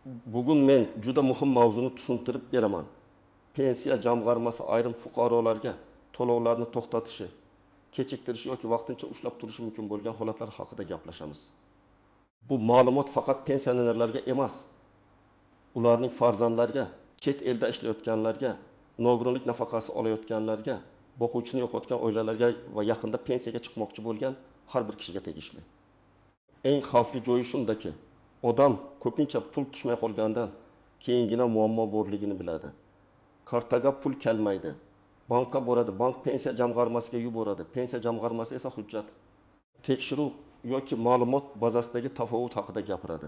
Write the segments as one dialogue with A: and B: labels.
A: Bugun men juda muhim mavzuni tushuntirib beraman. Pensiya jamg'armasi ayrim fuqarolarga to'lovlarni to'xtatishi, kechiktirishi yoki vaqtincha ushlab turishi mumkin bo'lgan holatlar haqida gaplashamiz. Bu ma'lumot faqat pensionerlarga emas, ularning farzandlariga, chet elda ishlayotganlarga, nogironlik nafaqasi olayotganlarga, boquvchini yo'qotgan oilalarga va yaqinda pensiyaga chiqmoqchi bo'lgan har bir kishiga tegishli. Eng xavfli joyi shundaki, odam ko'pincha pul tushmay qolgandan keyingina muammo borligini biladi. Kartaga pul kelmaydi. Bankka boradi, bank pensiya jamg'armasiga yuboradi. Pensiya jamg'armasi esa hujjat, tekshiruv yoki ma'lumot bazasidagi tafovut haqida gapiradi.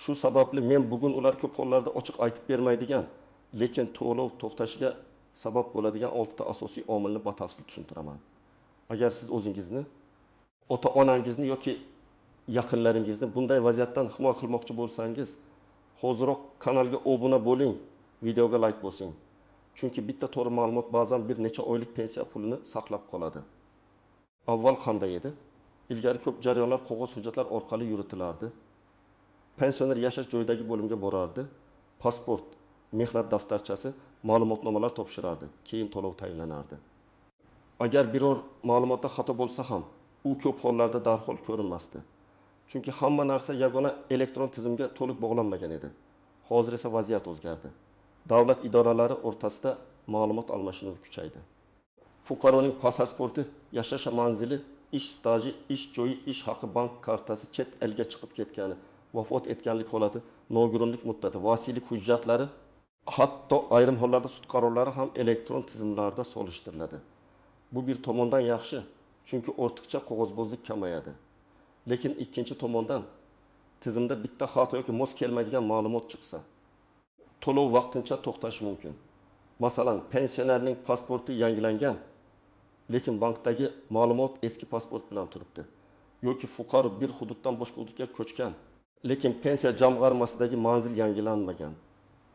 A: Shu sababli men bugun ular ko'p hollarda ochiq aytib bermaydigan, lekin to'lov to'xtashiga sabab bo'ladigan 6 ta asosiy omilni batafsil tushuntiraman. Agar siz o'zingizni, ota-onangizni yoki yaqinlaringizni bunday vaziyatdan himoya qilmoqchi bo'lsangiz, hoziroq kanalga obuna bo'ling, videoga like bosing. Chunki bitta to'g'ri ma'lumot ba'zan bir necha oylik pensiya pulini saqlab qoladi. Avval qanday edi? Ilgari ko'p jarayonlar qog'oz hujjatlar orqali yuritilardi. Pensioner yashash joyidagi bo'limga borardi, pasport, mehnat daftarchasi, ma'lumotnomalar topshirardi, keyin to'lov tayinlanardi. Agar biror ma'lumotda xato bo'lsa ham, u ko'p hollarda darhol ko'rinmasdi. Chunki hamma narsa yagona elektron tizimga to'liq bog'lanmagan edi. Hozir esa vaziyat o'zgardi. Davlat idoralari o'rtasida ma'lumot almashinuvi kuchaydi. Fuqaroning pasporti, yashash manzili, ish staji, ish joyi, ish haqi, bank kartasi, chet elga chiqib ketgani, vafot etganlik holati, nogironlik muddati, vasiylik hujjatlari, hatto ayrim hollarda sud qarorlari ham elektron tizimlarda solishtiriladi. Bu bir tomondan yaxshi, chunki ortiqcha qog'ozbozlik kamayadi. Lekin ikkinchi tomondan tizimda bitta xato yoki mos kelmaydigan ma'lumot chiqsa, to'lov vaqtincha to'xtashi mumkin. Masalan, pensionerning pasporti yangilangan, lekin bankdagi ma'lumot eski pasport bilan turibdi. Yoki fuqaro bir hududdan boshqa hududga ko'chgan, lekin pensiya jamg'armasidagi manzil yangilanmagan.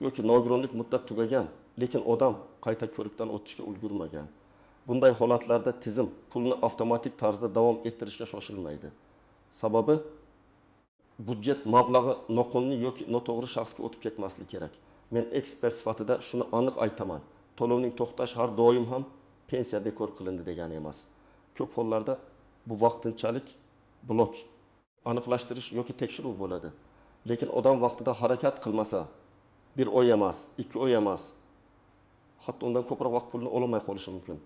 A: Yoki nogironlik muddati tugagan, lekin odam qayta ko'rikdan o'tishga ulgurmagan. Bunday holatlarda tizim pulni avtomatik tarzda davom ettirishga shoshilmaydi. Sababi budjet mablag'i noqonuniy yoki noto'g'ri shaxsga o'tib ketmasligi kerak. Men ekspert sifatida shuni aniq aytaman. To'lovning to'xtashi har doim ham pensiya bekor qilindi degani emas. Ko'p hollarda bu vaqtinchalik blok, aniqlashtirish yoki tekshiruv bo'ladi. Lekin odam vaqtida harakat qilmasa, bir oy emas, 2 oy emas, hatto undan ko'proq vaqt pulini olmay qolishi mumkin.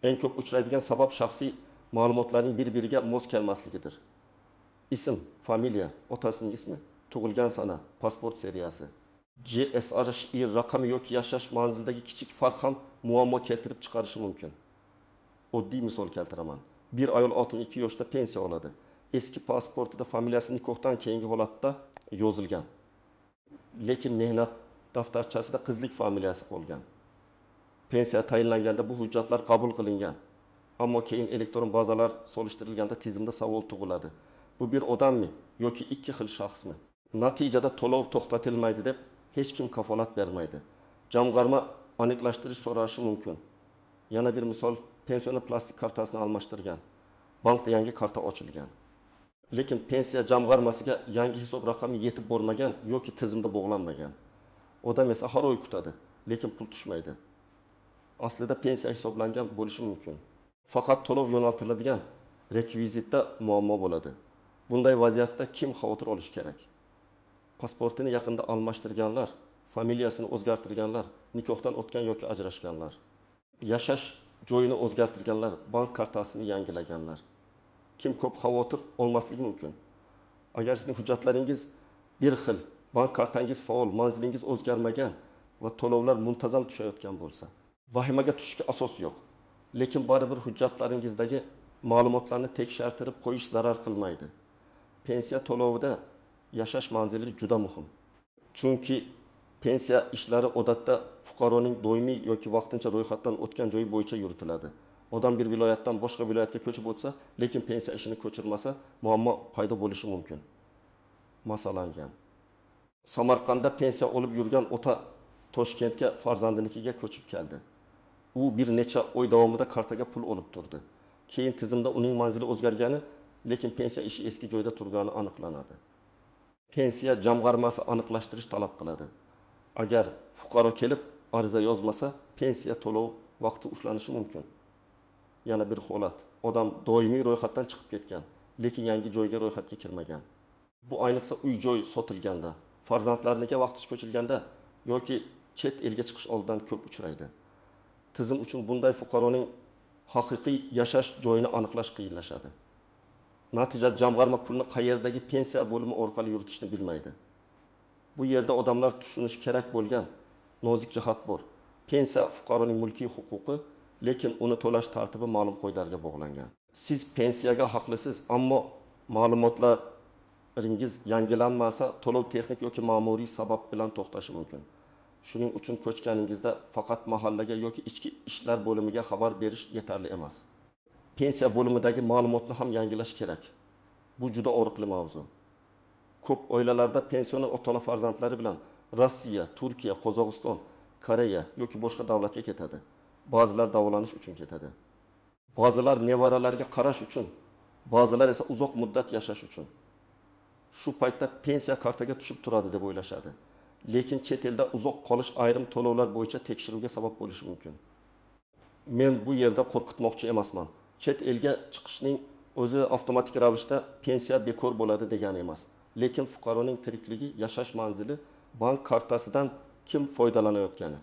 A: Eng ko'p uchraydigan sabab shaxsiy ma'lumotlarning bir-biriga mos kelmasligidir. Ism, familiya, otasining ismi, tug'ilgan sana, pasport seriyasi, GSRSI raqami yoki yashash manzilidagi kichik farq ham muammo keltirib chiqarishi mumkin. Oddiy misol keltiraman. Bir ayol 62 yoshda pensiya oladi. Eski pasportida familiyasi nikohdan keyingi holatda yozilgan. Lekin mehnat daftarchasida qizlik familiyasi qolgan. Pensiya tayinlanganda bu hujjatlar qabul qilingan. Ammo keyin elektron bazalar solishtirilganda tizimda savol tug'iladi. Bu bir odammi yoki ikki xil shaxsmi? Natijada to'lov to'xtatilmaydi deb hech kim kafolat bermaydi. Jamg'arma aniqlashtirish so'rashi mumkin. Yana bir misol, pensioner plastik kartasini almashtirgan. Bankda yangi karta ochilgan. Lekin pensiya jamg'armasiga yangi hisob raqami yetib bormagan yoki tizimda bog'lanmagan. Odam esa har oy kutadi, lekin pul tushmaydi. Aslida pensiya hisoblangan bo'lishi mumkin. Faqat to'lov yo'naltiriladigan rekvizitda muammo bo'ladi. Bunday vaziyatda kim xavotir olish kerak? Pasportini yaqinda almashtirganlar, familiyasini o'zgartirganlar, nikohdan o'tgan yoki ajrashganlar, yashash joyini o'zgartirganlar, bank kartasini yangilaganlar. Kim ko'p xavotir olmasligi mumkin? Agar sizning hujjatlaringiz bir xil, bank kartangiz faol, manzilingiz o'zgarmagan va to'lovlar muntazam tushayotgan bo'lsa, vahimaga tushishga asos yo'q. Lekin baribir hujjatlaringizdagi ma'lumotlarni tekshirtirib qo'yish zarar qilmaydi. Pensiya to'lovida yashash manzili juda muhim. Chunki pensiya ishlari odatda fuqaroning doimiy yoki vaqtincha ro'yxatdan o'tgan joyi bo'yicha yuritiladi. Odam bir viloyatdan boshqa viloyatga ko'chib o'tsa, lekin pensiya ishini ko'chirmasa, muammo paydo bo'lishi mumkin. Masalan, Samarqandda pensiya olib yurgan ota Toshkentga farzandinikiga ko'chib keldi. U bir necha oy davomida kartaga pul olib turdi. Keyin tizimda uning manzili o'zgargani, lekin pensiya ishi eski joyda turgani aniqlanadi. pensiya jamg'armasi aniqlashtirish talab qiladi. Agar fuqaro kelib ariza yozmasa, pensiya to'lov vaqti ushlanishi mumkin. Yana bir holat, odam doimiy ro'yxatdan chiqib ketgan, lekin yangi joyga ro'yxatga kirmagan. Bu ayniqsa uy-joy sotilganda, farzandlarnikiga vaqtincha ko'chilganda yoki chet elga chiqish oldidan ko'p uchraydi. Tizim uchun bunday fuqaroning haqiqiy yashash joyini aniqlash qiyinlashadi. Natijada jamg'arma pulni qayerdagi pensiya bo'limi orqali yuritishni bilmaydi. Bu yerda odamlar tushunishi kerak bo'lgan nozik jihat bor. Pensiya fuqaroning mulkiy huquqi, lekin uni to'lash tartibi ma'lum qoidalarga bog'langan. Siz pensiyaga haqlisiz, ammo ma'lumotlaringiz yangilanmasa, to'lov texnik yoki ma'muriy sabab bilan to'xtashi mumkin. Shuning uchun ko'chganingizda faqat mahallaga yoki ichki ishlar bo'limiga xabar berish yetarli emas. Pensiya bo'limidagi ma'lumotni ham yangilash kerak. Bu juda og'riqli mavzu. Ko'p oilalarda pensioner ota-ona farzandlari bilan Rossiya, Turkiya, Qozog'iston, Koreya yoki boshqa davlatga ketadi. Ba'zilar davolanish uchun ketadi. Ba'zilar nevaralariga qarash uchun, ba'zilar esa uzoq muddat yashash uchun. Shu paytda pensiya kartaga tushib turadi deb o'ylashadi. Lekin chet elda uzoq qolish ayrim to'lovlar bo'yicha tekshiruvga sabab bo'lishi mumkin. Men bu yerda qo'rqitmoqchi emasman. Chet elga chiqishning o'zi avtomatik ravishda pensiya bekor bo'ladi degani emas. Lekin fuqaroning tirikligi, yashash manzili, bank kartasidan kim foydalanayotgani,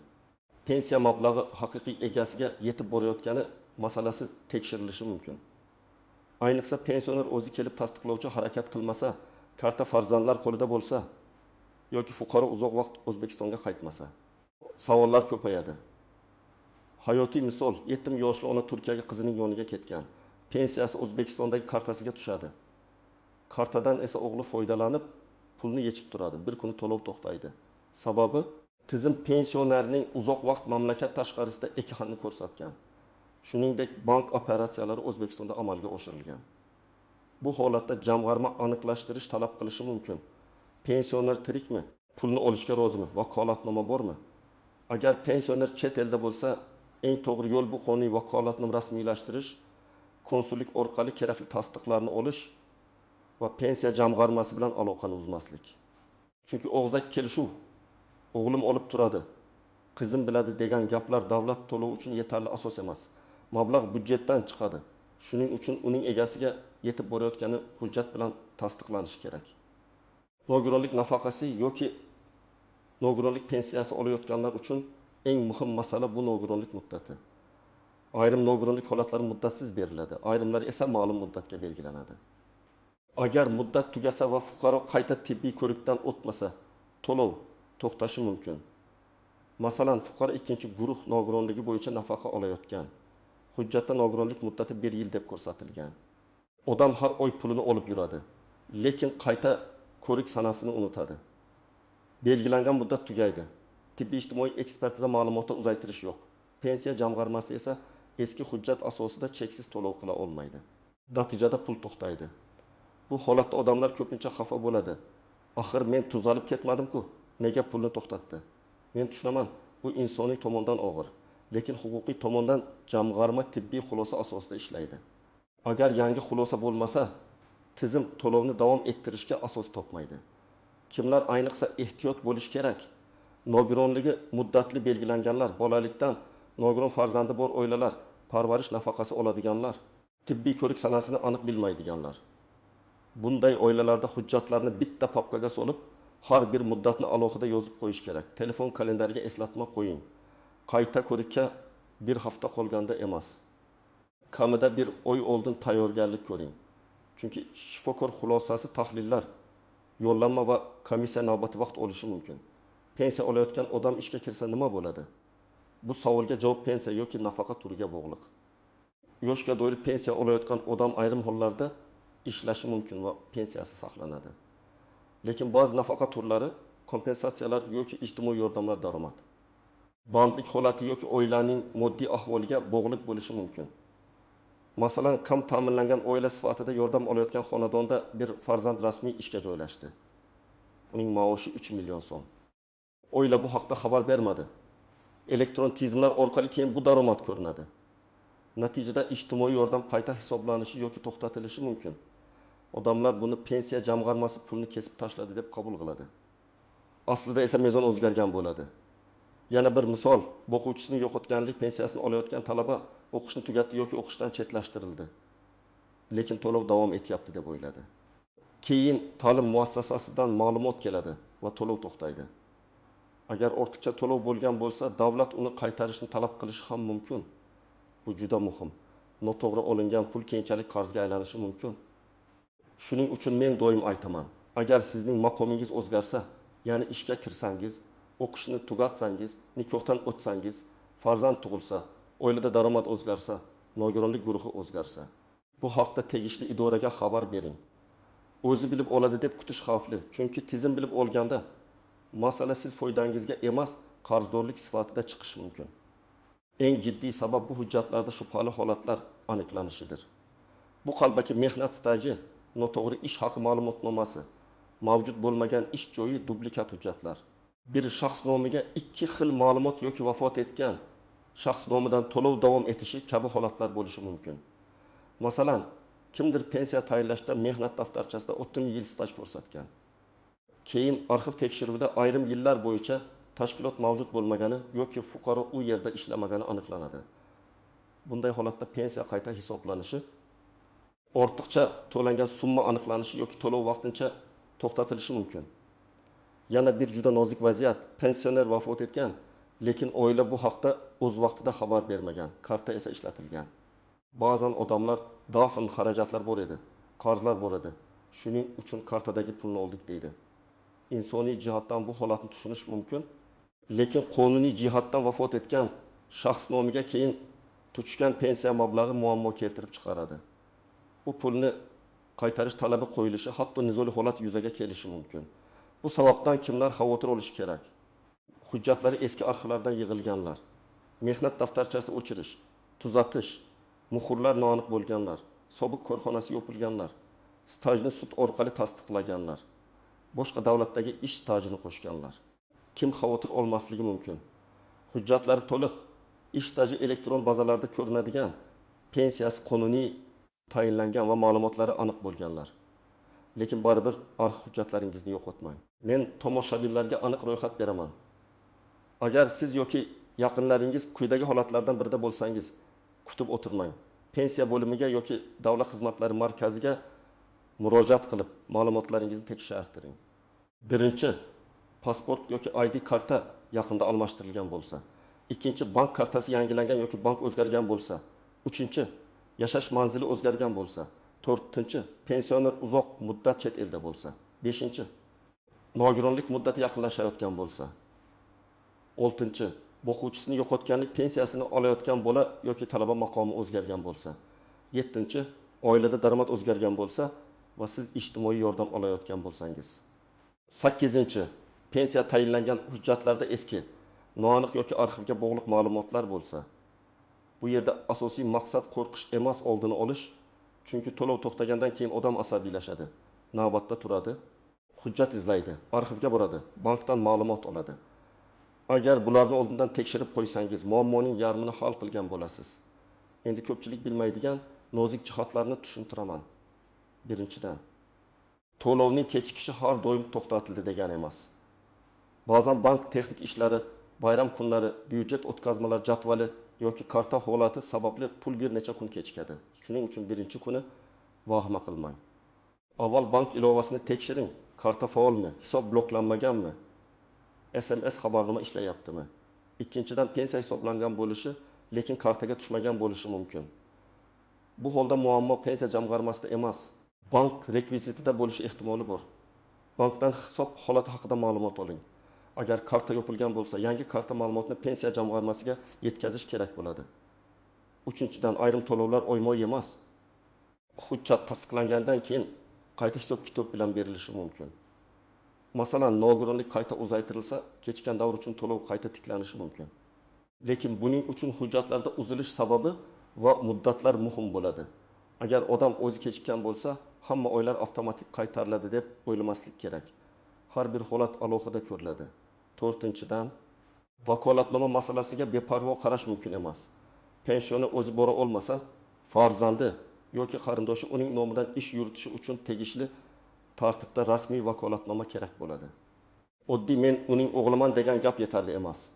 A: pensiya mablag'i haqiqiy egasiga yetib borayotgani masalasi tekshirilishi mumkin. Ayniqsa pensioner o'zi kelib tasdiqlovchi harakat qilmasa, karta farzandlar qo'lida bo'lsa yoki fuqaro uzoq vaqt O'zbekistonga qaytmasa, savollar ko'payadi. Hayotiy misol, yetim yoshli ona Turkiyaga qizining yoniga ketgan. Pensiyasi O'zbekistondagi kartasiga tushadi. Kartadan esa o'g'li foydalanib, pulni yechib turadi. Bir kuni to'lov to'xtaydi. Sababi tizim pensionerning uzoq vaqt mamlakat tashqarisida ekanini ko'rsatgan. Shuningdek, bank operatsiyalari O'zbekistonda amalga oshirilgan. Bu holatda jamg'arma aniqlashtirish talab qilishi mumkin. Pensioner tirikmi? Pulni olishga rozimi? Vakolatnoma bormi? Agar pensioner chet elda bo'lsa, eng to'g'ri yo'l bu qonuniy vakolatnoma rasmiylashtirish, konsullik orqali kerakli tasdiqlarni olish va pensiya jamg'armasi bilan aloqani uzmaslik. Chunki og'zaki kelishuv, o'g'lim olib turadi, qizim biladi degan gaplar davlat to'lovi uchun yetarli asos emas. Mablag' byudjetdan chiqadi. Shuning uchun uning egasiga yetib borayotgani hujjat bilan tasdiqlanishi kerak. Nogironlik nafaqasi yoki nogironlik pensiyasi olayotganlar uchun eng muhim masala bu nogironlik muddati. Ayrim nogironlik holatlari muddatsiz beriladi, ayrimlari esa ma'lum muddatga belgilanadi. Agar muddat tugasa va fuqaro qayta tibbiy ko'rikdan o'tmasa, to'lov to'xtashi mumkin. Masalan, fuqaro ikkinchi guruh nogironligi bo'yicha nafaqa olayotgan. Hujjatda nogironlik muddati 1 yil deb ko'rsatilgan. Odam har oy pulini olib yuradi, lekin qayta ko'rik sanasini unutadi. Belgilangan muddat tugaydi. Tibbiy ijtimoiy ekspertiza ma'lumotini uzaytirish yo'q. Pensiya jamg'armasi esa eski hujjat asosida cheksiz to'lov qila olmaydi. Natijada pul to'xtaydi. Bu holatda odamlar ko'pincha xafa bo'ladi. Axir men tuzalib ketmadim-ku, nega pulni to'xtatdi? Men tushunaman, bu insoniy tomondan og'ir, lekin huquqiy tomondan jamg'arma tibbiy xulosa asosida ishlaydi. Agar yangi xulosa bo'lmasa, tizim to'lovni davom ettirishga asos topmaydi. Kimlar ayniqsa ehtiyot bo'lish kerak? Nogironligi muddatli belgilanganlar, bolalikdan nogiron farzandi bor oilalar, parvarish nafaqasi oladiganlar, tibbiy ko'rik sanasini aniq bilmaydiganlar. Bunday oilalarda hujjatlarni bitta papkaga solib, har bir muddatni alohida yozib qo'yish kerak. Telefon kalendariga eslatma qo'ying. Qayta ko'rikka bir hafta qolganda emas. Kamida bir oy oldin tayyorgarlik ko'ring. Chunki shifokor xulosasi tahlillar, yo'llanma va komissiya navbati vaqt olishi mumkin. Pensiya olayotgan odam ishga kirsa nima bo'ladi? Bu savolga javob pensiya yoki nafaqa turiga bog'liq. Yoshga doir pensiya olayotgan odam ayrim hollarda ishlashi mumkin va pensiyasi saqlanadi. Lekin ba'zi nafaqa turlari, kompensatsiyalar yoki ijtimoiy yordamlar daromad. Bandlik holati yoki oilaning moddiy ahvoliga bog'liq bo'lishi mumkin. Masalan, kam ta'minlangan oila sifatida yordam olayotgan xonadonda bir farzand rasmiy ishga joylashdi. Uning maoshi 3 million so'm. Oila bu haqda xabar bermadi. Elektron tizimlar orqali keyin bu daromad ko'rinadi. Natijada ijtimoiy yordam qayta hisoblanishi yoki to'xtatilishi mumkin. Odamlar buni pensiya jamg'armasi pulni kesib tashladi deb qabul qiladi. Aslida esa mezon o'zgargan bo'ladi. Yana bir misol, o'quvchisini yo'qotganlik pensiyasini olayotgan talaba o'qishni tugatdi yoki o'qishdan chetlashtirildi. Lekin to'lov davom etyapti deb o'yladi. Keyin ta'lim muassasasidan ma'lumot keladi va to'lov to'xtaydi. Agar ortiqcha to'lov bo'lgan bo'lsa, davlat uni qaytarishni talab qilishi ham mumkin. Bu juda muhim. Noto'g'ri olingan pul keyinchalik qarzga aylanishi mumkin. Shuning uchun men doim aytaman, agar sizning maqomingiz o'zgarsa, ya'ni ishga kirsangiz, o'qishni tugatsangiz, nikohdan o'tsangiz, farzand tug'ilsa, oilada daromad o'zgarsa, nogironlik guruhi o'zgarsa, bu haqda tegishli idoraga xabar bering. O'zi bilib oladi deb kutish xavfli, chunki tizim bilib olganda masala siz foydangizga emas, qarzdorlik sifatida chiqishi mumkin. Eng jiddiy sabab bu hujjatlarda shubhali holatlar aniqlanishidir. Bu qalbaki mehnat staji, noto'g'ri ish haqi ma'lumotnomasi, mavjud bo'lmagan ish joyi, dublikat hujjatlar. Bir shaxs nomiga ikki xil ma'lumot yoki vafot etgan shaxs nomidan to'lov davom etishi kabi holatlar bo'lishi mumkin. Masalan, kimdir pensiya tayinlashda mehnat daftarchasida 30 yil staj ko'rsatgan. Keyin arxiv tekshiruvida ayrim yillar bo'yicha tashkilot mavjud bo'lmagani yoki fuqaro u yerda ishlamagani aniqlanadi. Bunday holatda pensiya qayta hisoblanishi, ortiqcha to'langan summa aniqlanishi yoki to'lov vaqtincha to'xtatilishi mumkin. Yana bir juda nozik vaziyat, pensioner vafot etgan, lekin oila bu haqda o'z vaqtida xabar bermagan, karta esa ishlatilgan. Ba'zan odamlar dafn xarajatlar bor edi, qarzlar bor edi. Shuning uchun kartadagi pulni oldik deydi. İnsoniy jihatdan bu holatni tushunish mumkin, lekin qonuniy jihatdan vafot etgan shaxs nomiga keyin tushgan pensiya mablag'i muammo keltirib chiqaradi. Bu pulni qaytarish talabi qo'yilishi, hatto nizoli holat yuzaga kelishi mumkin. Bu sababdan kimlar xavotir olishi kerak? Hujjatlari eski arxivlardan yig'ilganlar, mehnat daftarchasini o'chirish, tuzatish, muhrlar noaniq bo'lganlar, sobiq korxonasi yopilganlar, stajni sud orqali tasdiqlaganlar, boshqa davlatdagi ish stajini qo'shganlar. Kim xavotir olmasligi mumkin? Hujjatlari to'liq, ish staji elektron bazalarda ko'rinadigan, pensiyasi qonuniy tayinlangan va ma'lumotlari aniq bo'lganlar. Lekin baribir arxiv hujjatlaringizni yo'qotmang. Men tomoshabinlarga aniq ro'yxat beraman. Agar siz yoki yaqinlaringiz quyidagi holatlardan birida bo'lsangiz, kutib o'tirmang. Pensiya bo'limiga yoki davlat xizmatlari markaziga murojaat qilib, ma'lumotlaringizni tekshirtiring. Birinchi, pasport yoki ID karta yaqinda almashtirilgan bo'lsa. Ikkinchi, bank kartasi yangilangan yoki bank o'zgargan bo'lsa. Uchinchi, yashash manzili o'zgargan bo'lsa. To'rtinchi, pensioner uzoq muddat chet elda bo'lsa. Beshinchi, nogironlik muddati yaqinlashayotgan bo'lsa. Oltinchi, o'quvchisini yo'qotganlik pensiyasini olayotgan bola yoki talaba maqomi o'zgargan bo'lsa. Yettinchi, oilada daromad o'zgargan bo'lsa va siz ijtimoiy yordam olayotgan bo'lsangiz. 8. Pensiya tayinlangan hujjatlarda eski, noaniq yoki arxivga bog'liq ma'lumotlar bo'lsa. Bu yerda asosiy maqsad qo'rqish emas, oldini olish. Chunki to'lov to'xtagandan keyin odam asabiylashadi, navbatda turadi, hujjat izlaydi, arxivga boradi, bankdan ma'lumot oladi. Agar bularni oldindan tekshirib qo'ysangiz, muammoning yarmini hal qilgan bo'lasiz. Endi ko'pchilik bilmaydigan nozik jihatlarni tushuntiraman. Birinchidan, to'lovning kechikishi har doim to'xtatildi degani emas. Ba'zan bank texnik ishlari, bayram kunlari, byudjet o'tkazmalar jadvali yoki karta holati sababli pul bir necha kun kechikadi. Shuning uchun birinchi kuni vahima qilmang. Avval bank ilovasini tekshiring. Karta faolmi, hisob bloklanmaganmi? SMS xabarnoma ishlayaptimi? Ikkinchidan, pensiya hisoblangan bo'lishi, lekin kartaga tushmagan bo'lishi mumkin. Bu holda muammo pensiya jamg'armasida emas, bank rekvizitida bo'lishi ehtimoli bor. Bankdan hisob holati haqida ma'lumot oling. Agar karta yopilgan bo'lsa, yangi karta ma'lumotini pensiya jamg'armasiga yetkazish kerak bo'ladi. Uchinchidan, ayrim to'lovlar oyma-oy emas, hujjat tasdiqlangandan keyin qayta hisob kitob bilan berilishi mumkin. Masalan, nogironlik qayta uzaytirilsa, kechgan davr uchun to'lov qayta tiklanishi mumkin. Lekin buning uchun hujjatlarda uzilish sababi va muddatlar muhim bo'ladi. Agar odam o'zi kechikkan bo'lsa, hamma oylar avtomatik qaytariladi deb o'ylamaslik kerak. Har bir holat alohida ko'riladi. To'rtinchidan, vakolatnoma masalasiga beparvo qarash mumkin emas. Pensioni o'zi bora olmasa, farzandi yoki qarindoshi uning nomidan ish yuritishi uchun tegishli tartibda rasmiy vakolatnoma kerak bo'ladi. Oddiy men uning o'g'liman degan gap yetarli emas.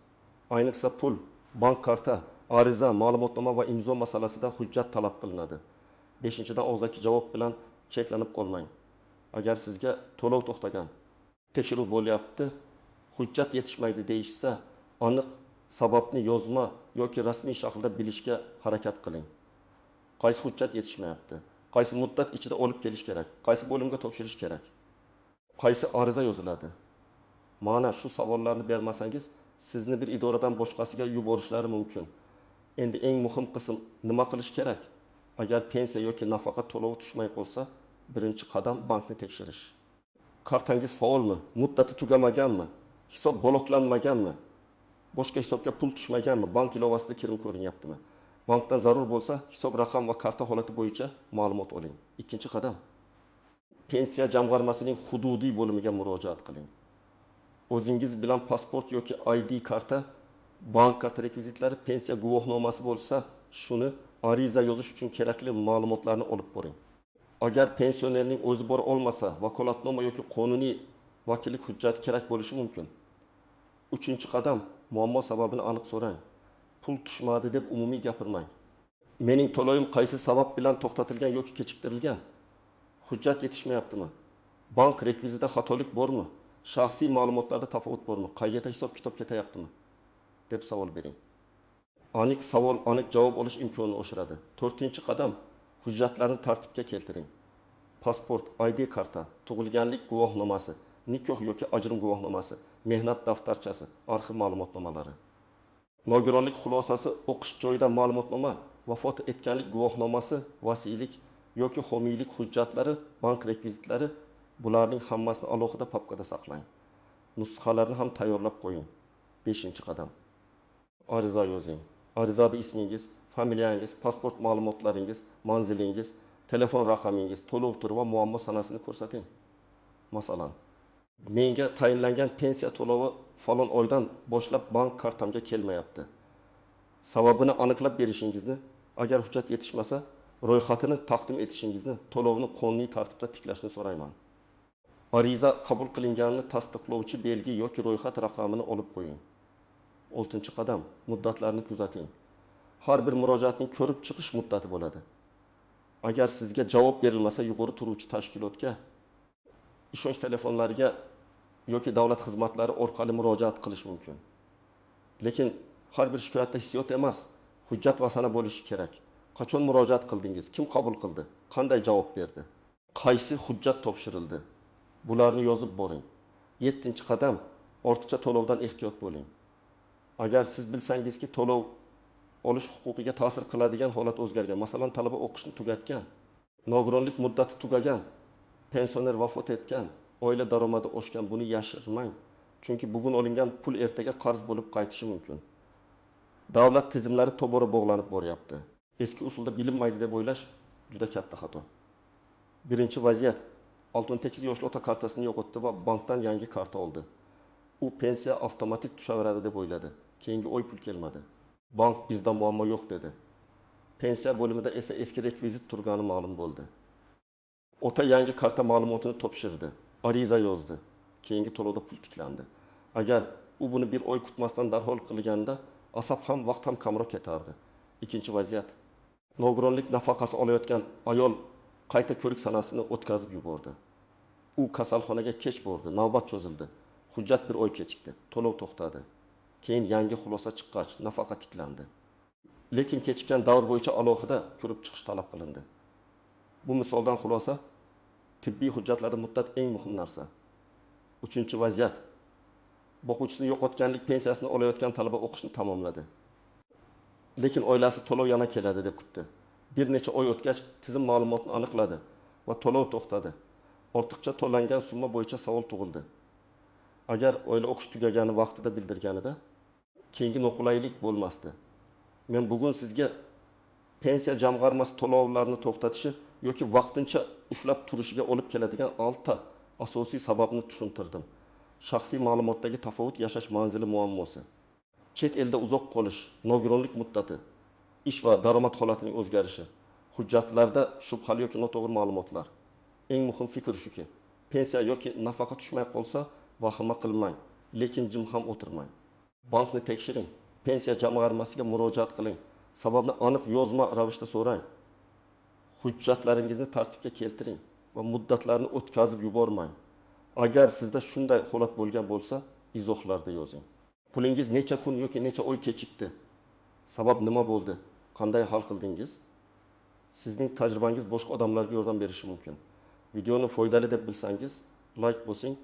A: Ayniqsa pul, bank karta, ariza, ma'lumotnoma va imzo masalasida hujjat talab qilinadi. 5-dan og'zaki javob bilan cheklanib qolmang. Agar sizga to'lov to'xtagan, tekshiruv bo'lyapti, hujjat yetishmaydi deyishsa, aniq sababni yozma yoki rasmiy shaklda bilishga harakat qiling. Qaysi hujjat yetishmayapti? Qaysi muddat ichida olib kelish kerak? Qaysi bo'limga topshirish kerak? Qaysi ariza yoziladi? Mana shu savollarni bermasangiz, sizni bir idoradan boshqasiga yuborishlari mumkin. Endi eng muhim qism nima qilish kerak? Agar pensiya yoki nafaqa to'lovi tushmay qolsa, birinchi qadam bankni tekshirish. Kartangiz faolmi? Muddati tugamaganmi? Hisob bloklanmaganmi? Boshqa hisobga pul tushmaganmi? Bank ilovasida kirim ko'rinyaptimi? Bankdan zarur bo'lsa, hisob raqam va karta holati bo'yicha ma'lumot oling. Ikkinchi qadam, pensiya jamg'armasining hududiy bo'limiga murojaat qiling. O'zingiz bilan pasport yoki ID karta, bank karta rekvizitlari, pensiya guvohnomasi bo'lsa, shuni ariza yozish uchun kerakli ma'lumotlarni olib boring. Agar pensionerning o'zi bor olmasa, vakolatnoma yoki qonuniy vakillik hujjati kerak bo'lishi mumkin. Uchinchi qadam, muammo sababini aniq so'rang. Pul tushmadi deb umumiy gapirmang. Mening to'lovim qaysi sabab bilan to'xtatilgan yoki kechiktirilgan? Hujjat yetishmayaptimi? Bank rekvizitida xatolik bormi? Shaxsiy ma'lumotlarda tafovut bormi? Qayerda hisob-kitob ketayaptimi? deb savol bering. Aniq savol, aniq javob olish imkonini oshiradi. 4-qadam, hujjatlarni tartibga keltiring. Pasport, ID karta, tug'ilganlik guvohnomasi, nikoh yoki ajrim guvohnomasi, mehnat daftarchasi, arxiv ma'lumotnomalari. Nogironlik xulosasi, o'qish joyida ma'lumotnoma, vafot etganlik guvohnomasi, vasiylik yoki homiylik hujjatlari, bank rekvizitlari, bularning hammasini alohida papkada saqlang. Nusxalarini ham tayyorlab qo'ying. 5-qadam. Ariza yozing. Arizada ismingiz, familiyangiz, pasport ma'lumotlaringiz, manzilingiz, telefon raqamingiz, to'lov turi va muammo sanasini ko'rsating. Masalan, menga tayinlangan pensiya to'lovi falon oydan boshlab bank kartamga kelmayapti. Sababini aniqlab berishingizni, agar hujjat yetishmasa, ro'yxatini taqdim etishingizni, to'lovni qonuniy tartibda tiklashni so'rayman. Ariza qabul qilinganini tasdiqlovchi belgi yoki ro'yxat raqamini olib qo'ying. 6-qadam, muddatlarni kuzating. Har bir murojaatning ko'rib chiqish muddati bo'ladi. Agar sizga javob berilmasa, yuqori turuvchi tashkilotga, ishonch telefonlariga yoki davlat xizmatlari orqali murojaat qilish mumkin. Lekin har bir shikoyatda hissiyot emas, hujjat va sana bo'lishi kerak. Qachon murojaat qildingiz? Kim qabul qildi? Qanday javob berdi? Qaysi hujjat topshirildi? Bularni yozib boring. 7-qadam, ortiqcha to'lovdan ehtiyot bo'ling. Agar siz bilsangizki, to'lov olish huquqiga ta'sir qiladigan holat o'zgargan, masalan, talaba o'qishni tugatgan, nogironlik muddati tugagan, pensioner vafot etgan, oila daromadi oshgan, buni yashirmang. Chunki bugun olingan pul ertaga qarz bo'lib qaytishi mumkin. Davlat tizimlari tobora bog'lanib boryapti. Eski usulda bilinmaydi deb o'ylash juda katta xato. Birinchi vaziyat, 68 yoshli ota kartasini yo'qotdi va bankdan yangi karta oldi. U pensiya avtomatik tushaveradi deb o'yladi. Keyingi oy pul kelmadi. Bank bizda muammo yo'q dedi. Pensiya bo'limida esa eski rekvizit turgani ma'lum bo'ldi. Ota yangi karta ma'lumotini topshirdi. Ariza yozdi. Keyingi to'lovda pul tiklandi. Agar u buni bir oy kutmasdan darhol qilganda, asab ham vaqt ham kamroq ketardi. Ikkinchi vaziyat. Nogironlik nafaqasi olayotgan ayol qayta ko'rik sanasini o'tkazib yubordi. U kasalxonaga kech bordi, navbat cho'zildi. Hujjat bir oy kechikdi, to'lov to'xtadi. Keyin yangi xulosa chiqqach, nafaqa tiklandi. Lekin kechikkan davr bo'yicha alohida ko'rib chiqish talab qilindi. Bu misoldan xulosa, tibbiy hujjatlarda muddat eng muhim narsa. 3-vaziyat. Boquvchisini yo'qotganlik pensiyasini olayotgan talaba o'qishni tamomladi. Lekin oilasi to'lov yana keladi deb kutdi. Bir necha oy o'tgach, tizim ma'lumotni aniqladi va to'lov to'xtadi. Ortiqcha to'langan summa bo'yicha savol tug'ildi. Agar oila o'qish tugagani vaqtida bildirganida, keyingi noqulaylik bo'lmasdi. Men bugun sizga pensiya jamg'armasi to'lovlarini to'xtatishi yoki vaqtincha ushlab turishiga olib keladigan 6 ta asosiy sababni tushuntirdim. Shaxsiy ma'lumotdagi tafovut, yashash manzili muammosi, chet elda uzoq qolish, nogironlik muddati, ish va daromad holatining o'zgarishi, hujjatlarda shubhali yoki noto'g'ri ma'lumotlar. Eng muhim fikr shuki, pensiya yoki nafaqa tushmay qolsa, vahima qilmang, lekin jim ham o'tirmang. Bankni tekshiring, pensiya jamg'armasiga murojaat qiling, sababni aniq yozma ravishda so'rang. Hujjatlaringizni tartibga keltiring va muddatlarni o'tkazib yubormang. Agar sizda shunday holat bo'lgan bo'lsa, izohlarda yozing. Pulingiz necha kun yoki necha oy kechikdi? Sabab nima bo'ldi? Qanday hal qildingiz? Sizning tajribangiz boshqa odamlarga yordam berishi mumkin. Videoni foydali deb bilsangiz, like bosing,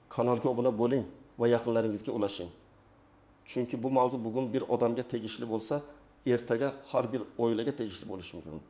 A: kanalga obuna bo'ling va yaqinlaringizga ulashing. Chunki bu mavzu bugun bir odamga tegishli bo'lsa, ertaga har bir oilaga tegishli bo'lishi mumkin.